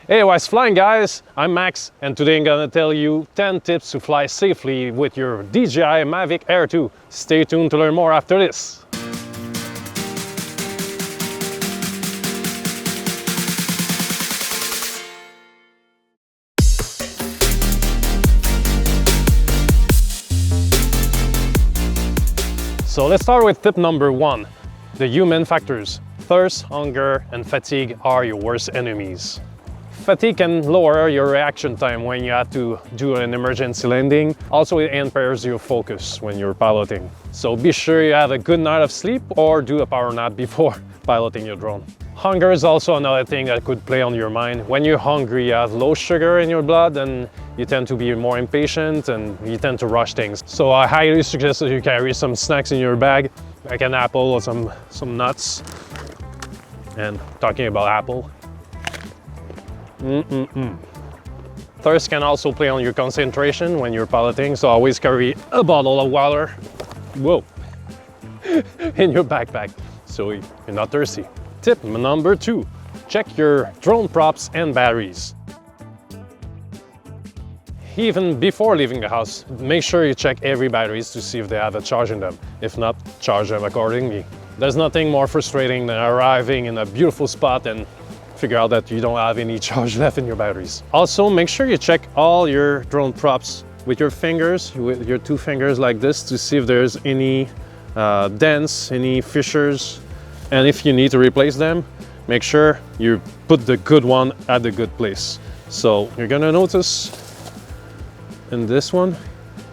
Hey, what's flying, guys? I'm Max, and today I'm gonna tell you 10 tips to fly safely with your DJI Mavic Air 2. Stay tuned to learn more after this. So let's start with tip number 1, the human factors. Thirst, hunger, and fatigue are your worst enemies. Fatigue can lower your reaction time when you have to do an emergency landing. Also, it impairs your focus when you're piloting. So be sure you have a good night of sleep or do a power nap before piloting your drone. Hunger is also another thing that could play on your mind. When you're hungry, you have low sugar in your blood and you tend to be more impatient and you tend to rush things. So I highly suggest that you carry some snacks in your bag, like an apple or some nuts. And talking about apple, thirst can also play on your concentration when you're piloting, so always carry a bottle of water, whoa, in your backpack, so you're not thirsty. Tip number 2, check your drone props and batteries. Even before leaving the house, make sure you check every batteries to see if they have a charge in them. If not, charge them accordingly. There's nothing more frustrating than arriving in a beautiful spot and figure out that you don't have any charge left in your batteries. Also, make sure you check all your drone props with your fingers, with your 2 fingers like this, to see if there's any dents, any fissures, and if you need to replace them, make sure you put the good one at the good place. So you're gonna notice in this one,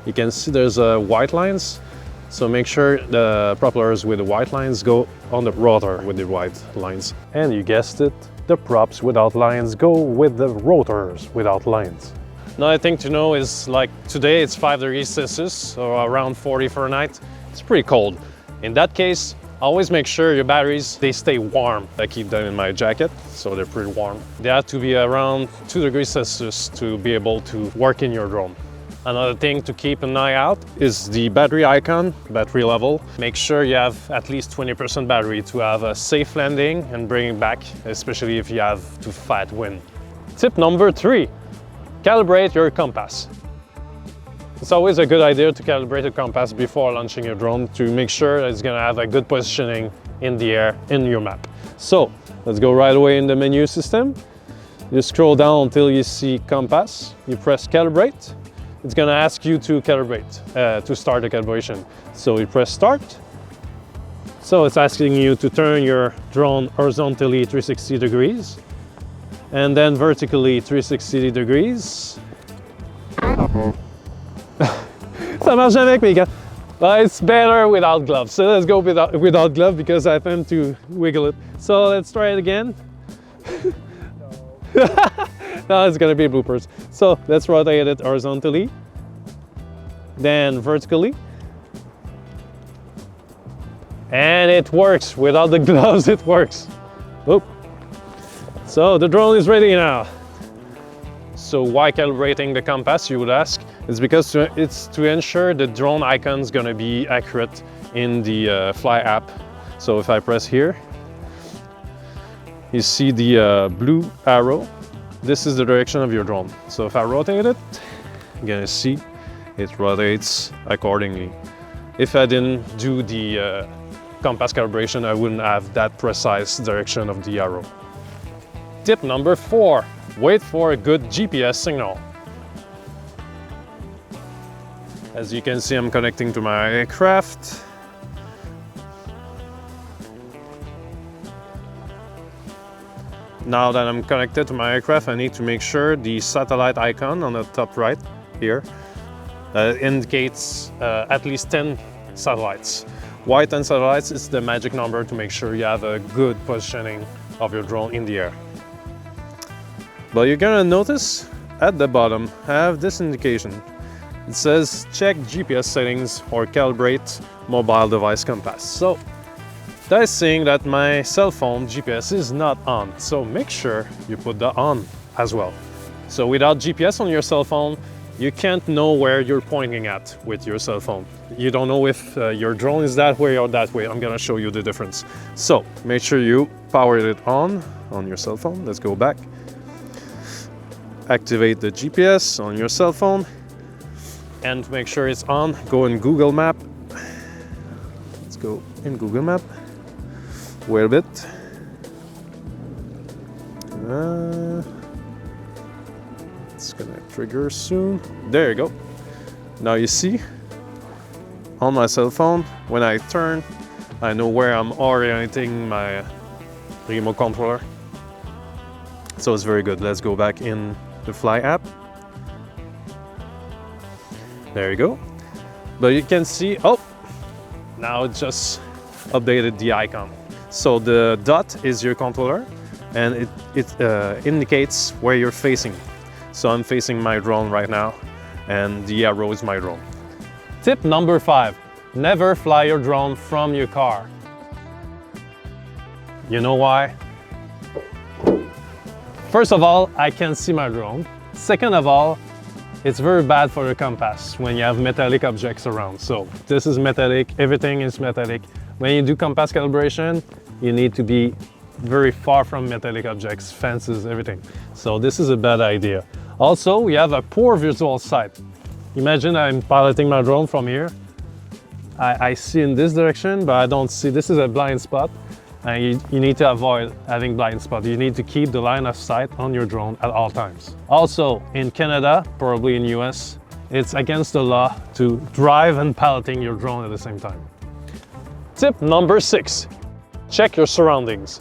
you can see there's white lines. So make sure the propellers with the white lines go on the rotor with the white lines. And you guessed it, the props without lines go with the rotors without lines. Another thing to know is, like today it's 5 degrees Celsius, so around 40 Fahrenheit. It's pretty cold. In that case, always make sure your batteries, they stay warm. I keep them in my jacket, so they're pretty warm. They have to be around 2 degrees Celsius to be able to work in your drone. Another thing to keep an eye out is the battery icon, battery level. Make sure you have at least 20% battery to have a safe landing and bring it back, especially if you have to fight wind. Tip number 3, calibrate your compass. It's always a good idea to calibrate a compass before launching your drone to make sure that it's gonna have a good positioning in the air in your map. So let's go right away in the menu system. You scroll down until you see compass, you press calibrate. It's gonna ask you to calibrate, to start the calibration. So you press start. So it's asking you to turn your drone horizontally 360 degrees and then vertically 360 degrees. Ça marche avec mes gars. But it's better without gloves. So let's go without gloves because I tend to wiggle it. So let's try it again. No, it's gonna be bloopers. So let's rotate it horizontally, then vertically. And it works. Without the gloves, it works. Oop. So the drone is ready now. So why calibrating the compass, you would ask? It's because it's to ensure the drone icon is gonna be accurate in the Fly app. So if I press here, you see the blue arrow. This is the direction of your drone. So if I rotate it, you're gonna see it rotates accordingly. If I didn't do the compass calibration, I wouldn't have that precise direction of the arrow. Tip number 4, wait for a good GPS signal. As you can see, I'm connecting to my aircraft. Now that I'm connected to my aircraft, I need to make sure the satellite icon on the top right here indicates at least 10 satellites. Why 10 satellites? It's the magic number to make sure you have a good positioning of your drone in the air. But you're gonna notice at the bottom, I have this indication. It says check GPS settings or calibrate mobile device compass. So that is saying that my cell phone GPS is not on. So make sure you put that on as well. So without GPS on your cell phone, you can't know where you're pointing at with your cell phone. You don't know if your drone is that way or that way. I'm gonna show you the difference. So make sure you power it on your cell phone. Let's go back. activate the GPS on your cell phone and make sure it's on. Go in Google Map. Let's go in Google Map. Wait a bit. It's gonna trigger soon. There you go. Now you see on my cell phone, when I turn, I know where I'm orienting my remote controller. So it's very good. Let's go back in the Fly app. There you go. But you can see, oh, now it just updated the icon. So the dot is your controller and it indicates where you're facing. So I'm facing my drone right now and the arrow is my drone. Tip number 5, never fly your drone from your car. You know why? First of all, I can see my drone. Second of all, it's very bad for the compass when you have metallic objects around. So this is metallic, everything is metallic. When you do compass calibration, you need to be very far from metallic objects, fences, everything. So this is a bad idea. Also, we have a poor visual sight. Imagine I'm piloting my drone from here. I see in this direction, but I don't see. This is a blind spot. And you need to avoid having blind spot. You need to keep the line of sight on your drone at all times. Also, in Canada, probably in US, it's against the law to drive and piloting your drone at the same time. Tip number 6, check your surroundings.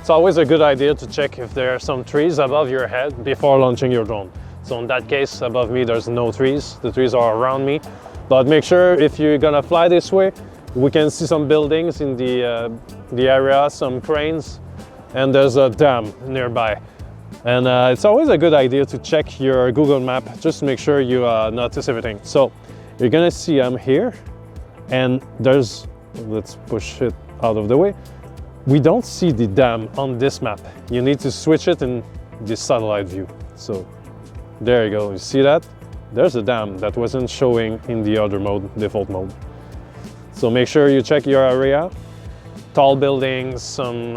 It's always a good idea to check if there are some trees above your head before launching your drone. So in that case, above me, there's no trees. The trees are around me. But make sure if you're gonna fly this way, we can see some buildings in the area, some cranes, and there's a dam nearby. And it's always a good idea to check your Google Map just to make sure you notice everything. So you're gonna see I'm here, and there's, let's push it out of the way. We don't see the dam on this map. You need to switch it in the satellite view. So there you go, you see that? There's a dam that wasn't showing in the other mode, default mode. So make sure you check your area. Tall buildings, some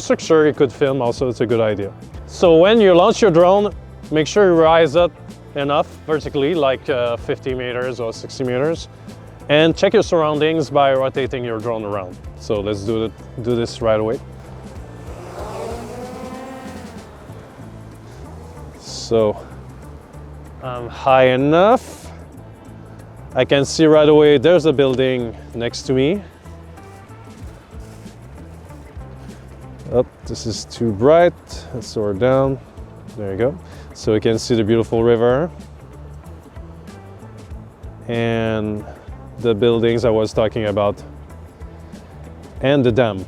structure you could film also, it's a good idea. So when you launch your drone, make sure you rise up enough vertically, like 50 meters or 60 meters, and check your surroundings by rotating your drone around. So let's do this right away. So I'm high enough. I can see right away there's a building next to me. Oh, this is too bright. Let's lower down. There you go. So you can see the beautiful river and the buildings I was talking about and the dam.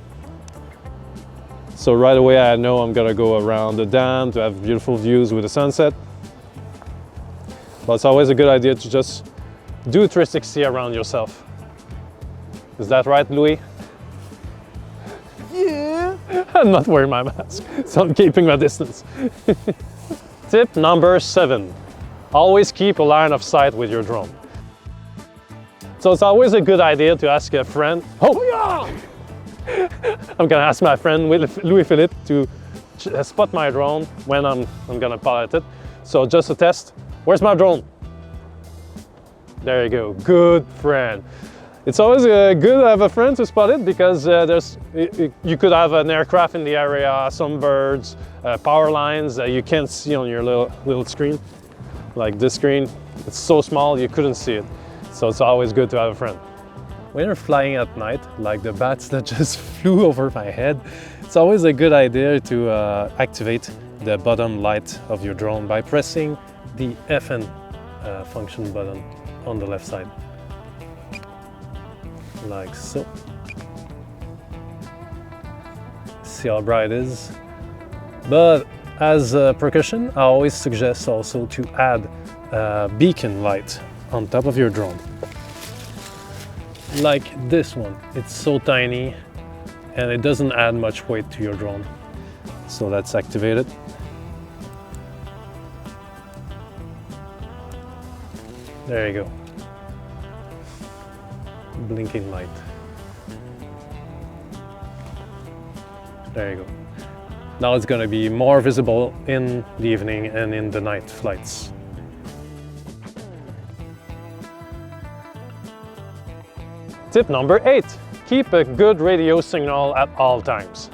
So right away I know I'm gonna go around the dam to have beautiful views with the sunset. But it's always a good idea to just do 360 around yourself. Is that right, Louis? Yeah. I'm not wearing my mask, so I'm keeping my distance. Tip number 7, always keep a line of sight with your drone. So it's always a good idea to ask a friend. Oh yeah! I'm gonna ask my friend Louis Philippe to spot my drone when I'm gonna pilot it. So just a test. Where's my drone? There you go, good friend. It's always good to have a friend to spot it because you could have an aircraft in the area, some birds, power lines that you can't see on your little screen. Like this screen, it's so small you couldn't see it. So it's always good to have a friend. When you're flying at night, like the bats that just flew over my head, it's always a good idea to activate the bottom light of your drone by pressing the FN function button on the left side, like so. See how bright it is? But as a precaution, I always suggest also to add a beacon light on top of your drone. Like this one. It's so tiny and it doesn't add much weight to your drone. So let's activate it. There you go. Blinking light. There you go. Now it's going to be more visible in the evening and in the night flights. Tip number 8, keep a good radio signal at all times.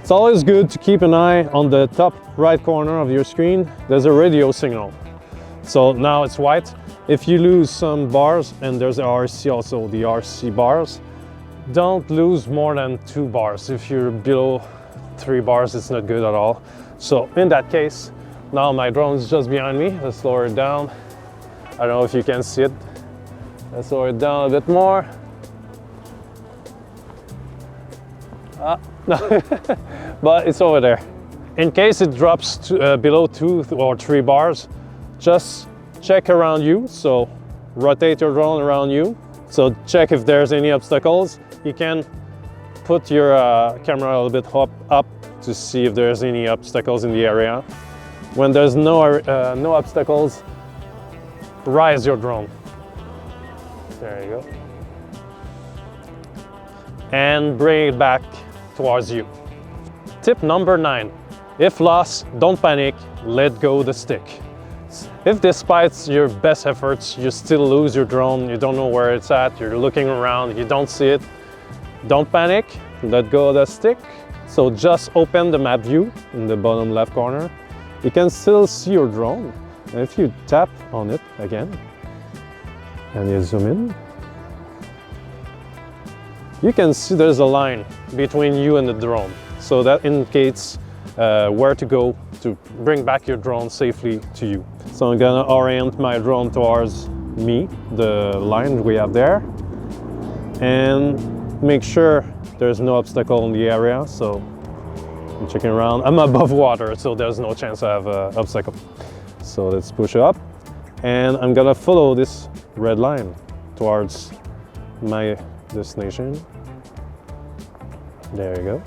It's always good to keep an eye on the top right corner of your screen. There's a radio signal. So now it's white. If you lose some bars, and there's the RC also, the RC bars, don't lose more than 2 bars. If you're below 3 bars, it's not good at all. So in that case, now my drone is just behind me. Let's lower it down. I don't know if you can see it. Let's lower it down a bit more. No. But it's over there. In case it drops to, below 2 or 3 bars, just check around you. So rotate your drone around you. So check if there's any obstacles. You can put your camera a little bit up to see if there's any obstacles in the area. When there's no obstacles, rise your drone. There you go. And bring it back towards you. Tip number 9. If lost, don't panic, let go the stick. If despite your best efforts, you still lose your drone, you don't know where it's at, you're looking around, you don't see it, don't panic, let go of the stick. So just open the map view in the bottom left corner. You can still see your drone. And if you tap on it again, and you zoom in, you can see there's a line between you and the drone. So that indicates where to go to bring back your drone safely to you. So I'm gonna orient my drone towards me, the line we have there, and make sure there's no obstacle in the area. So I'm checking around. I'm above water, so there's no chance I have an obstacle. So let's push it up, and I'm gonna follow this red line towards my destination. There you go.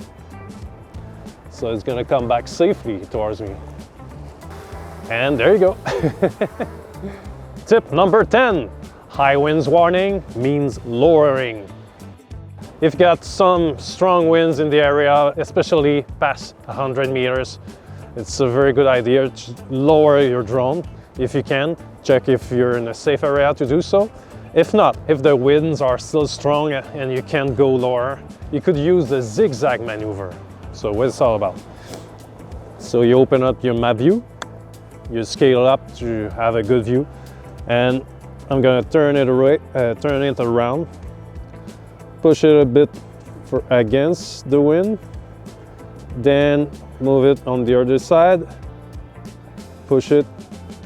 So it's gonna come back safely towards me. And there you go. Tip number 10, high winds warning means lowering. If you got some strong winds in the area, especially past 100 meters, it's a very good idea to lower your drone if you can. Check if you're in a safe area to do so. If not, if the winds are still strong and you can't go lower, you could use the zigzag maneuver. So what it's all about. So you open up your map view, you scale up to have a good view, and I'm gonna turn it around, push it a bit against the wind, then move it on the other side, push it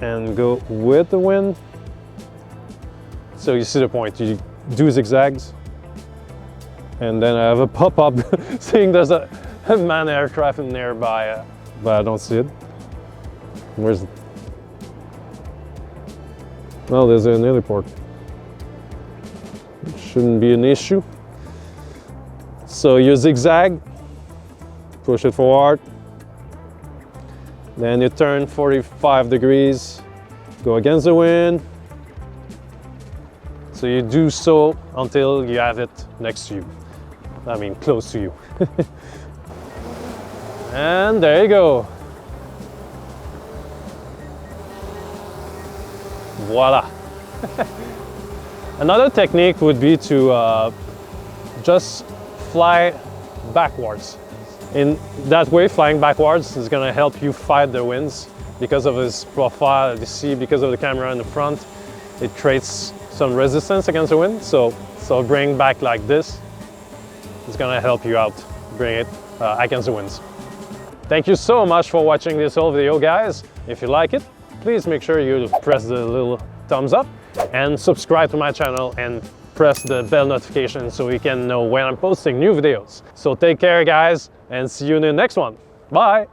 and go with the wind. So you see the point, you do zigzags, and then I have a pop-up saying there's a manned aircraft nearby, but I don't see it. Where's it? Well, there's an heliport. It shouldn't be an issue. So you zigzag, push it forward, then you turn 45 degrees, go against the wind. So you do so until you have it next to you. I mean, close to you. And there you go. Voila. Another technique would be to just fly backwards. In that way, flying backwards is going to help you fight the winds because of its profile. You see, because of the camera in the front, it creates some resistance against the wind. So bring back like this. It's going to help you out, bring it against the winds. Thank you so much for watching this whole video, guys. If you like it, please make sure you press the little thumbs up and subscribe to my channel and press the bell notification so you can know when I'm posting new videos. So take care, guys, and see you in the next one. Bye!